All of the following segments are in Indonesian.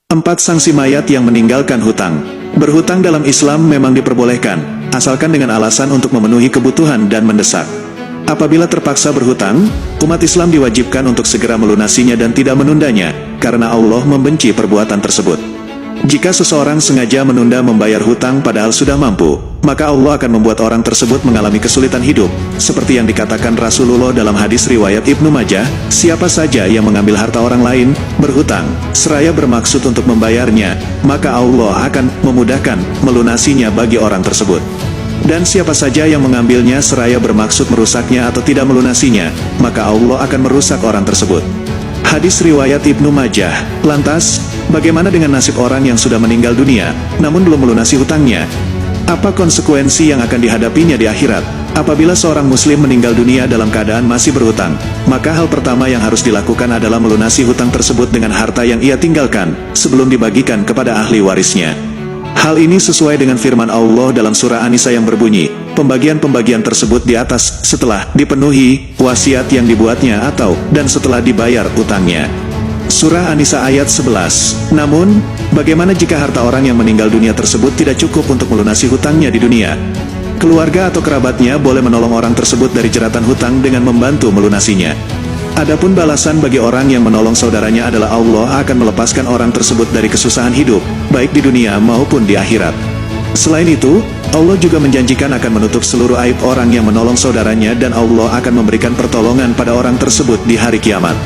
4. Sanksi mayat yang meninggalkan hutang. Berhutang dalam Islam memang diperbolehkan, asalkan dengan alasan untuk memenuhi kebutuhan dan mendesak. Apabila terpaksa berhutang, umat Islam diwajibkan untuk segera melunasinya dan tidak menundanya, karena Allah membenci perbuatan tersebut. Jika seseorang sengaja menunda membayar hutang padahal sudah mampu, maka Allah akan membuat orang tersebut mengalami kesulitan hidup, seperti yang dikatakan Rasulullah dalam hadis riwayat Ibnu Majah, siapa saja yang mengambil harta orang lain, berhutang, seraya bermaksud untuk membayarnya, maka Allah akan memudahkan melunasinya bagi orang tersebut. Dan siapa saja yang mengambilnya seraya bermaksud merusaknya atau tidak melunasinya, maka Allah akan merusak orang tersebut. Hadis riwayat Ibnu Majah. Lantas, bagaimana dengan nasib orang yang sudah meninggal dunia, namun belum melunasi hutangnya? Apa konsekuensi yang akan dihadapinya di akhirat? Apabila seorang muslim meninggal dunia dalam keadaan masih berhutang, maka hal pertama yang harus dilakukan adalah melunasi hutang tersebut dengan harta yang ia tinggalkan, sebelum dibagikan kepada ahli warisnya. Hal ini sesuai dengan firman Allah dalam surah An-Nisa yang berbunyi, pembagian-pembagian tersebut di atas, setelah dipenuhi wasiat yang dibuatnya atau, dan setelah dibayar utangnya. Surah An-Nisa ayat 11. Namun, bagaimana jika harta orang yang meninggal dunia tersebut tidak cukup untuk melunasi hutangnya di dunia? Keluarga atau kerabatnya boleh menolong orang tersebut dari jeratan hutang dengan membantu melunasinya. Adapun balasan bagi orang yang menolong saudaranya adalah Allah akan melepaskan orang tersebut dari kesusahan hidup, baik di dunia maupun di akhirat. Selain itu, Allah juga menjanjikan akan menutup seluruh aib orang yang menolong saudaranya dan Allah akan memberikan pertolongan pada orang tersebut di hari kiamat.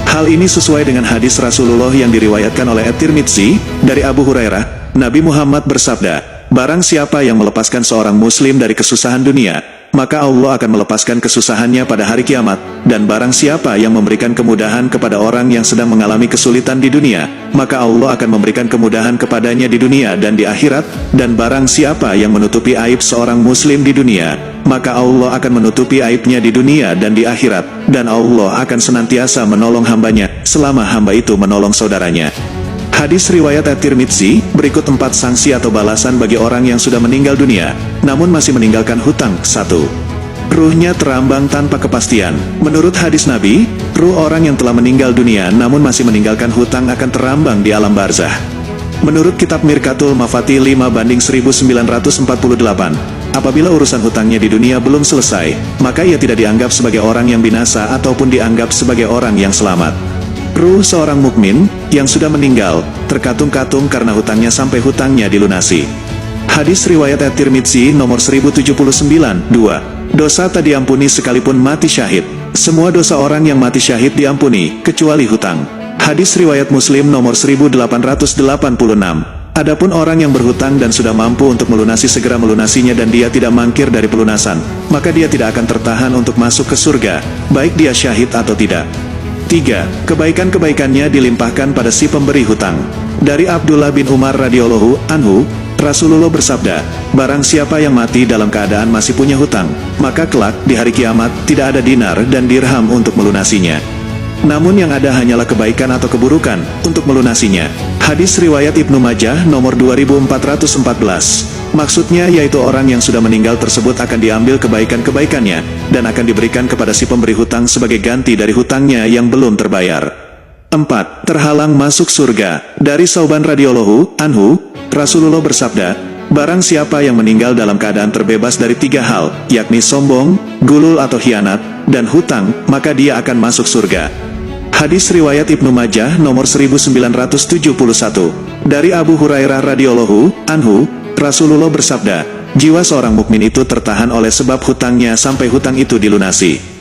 Hal ini sesuai dengan hadis Rasulullah yang diriwayatkan oleh At-Tirmidzi, dari Abu Hurairah, Nabi Muhammad bersabda, barang siapa yang melepaskan seorang muslim dari kesusahan dunia, maka Allah akan melepaskan kesusahannya pada hari kiamat, dan barang siapa yang memberikan kemudahan kepada orang yang sedang mengalami kesulitan di dunia, maka Allah akan memberikan kemudahan kepadanya di dunia dan di akhirat, dan barang siapa yang menutupi aib seorang muslim di dunia, maka Allah akan menutupi aibnya di dunia dan di akhirat, dan Allah akan senantiasa menolong hambanya, selama hamba itu menolong saudaranya. Hadis riwayat At-Tirmidzi, berikut 4 sanksi atau balasan bagi orang yang sudah meninggal dunia, namun masih meninggalkan hutang. 1. Ruhnya terambang tanpa kepastian. Menurut hadis Nabi, ruh orang yang telah meninggal dunia namun masih meninggalkan hutang akan terambang di alam barzah. Menurut kitab Mirkatul Mafati 5/1948, apabila urusan hutangnya di dunia belum selesai, maka ia tidak dianggap sebagai orang yang binasa ataupun dianggap sebagai orang yang selamat. Ruh seorang mukmin yang sudah meninggal terkatung-katung karena hutangnya sampai hutangnya dilunasi. Hadis riwayat At-Tirmidzi nomor 1079, 2. Dosa tak diampuni sekalipun mati syahid. Semua dosa orang yang mati syahid diampuni, kecuali hutang. Hadis riwayat Muslim nomor 1886. Adapun orang yang berhutang dan sudah mampu untuk melunasi segera melunasinya dan dia tidak mangkir dari pelunasan, maka dia tidak akan tertahan untuk masuk ke surga, baik dia syahid atau tidak. 3. Kebaikan-kebaikannya dilimpahkan pada si pemberi hutang. Dari Abdullah bin Umar radhiyallahu anhu, Rasulullah bersabda, barang siapa yang mati dalam keadaan masih punya hutang, maka kelak di hari kiamat tidak ada dinar dan dirham untuk melunasinya. Namun yang ada hanyalah kebaikan atau keburukan untuk melunasinya. Hadis riwayat Ibnu Majah nomor 2414. Maksudnya yaitu orang yang sudah meninggal tersebut akan diambil kebaikan-kebaikannya, dan akan diberikan kepada si pemberi hutang sebagai ganti dari hutangnya yang belum terbayar. 4. Terhalang masuk surga. Dari Sauban radhiyallahu anhu, Rasulullah bersabda, barang siapa yang meninggal dalam keadaan terbebas dari 3 hal, yakni sombong, gulul atau khianat, dan hutang, maka dia akan masuk surga. Hadis riwayat Ibnu Majah nomor 1971. Dari Abu Hurairah radhiyallahu anhu, Rasulullah bersabda, jiwa seorang mukmin itu tertahan oleh sebab hutangnya sampai hutang itu dilunasi.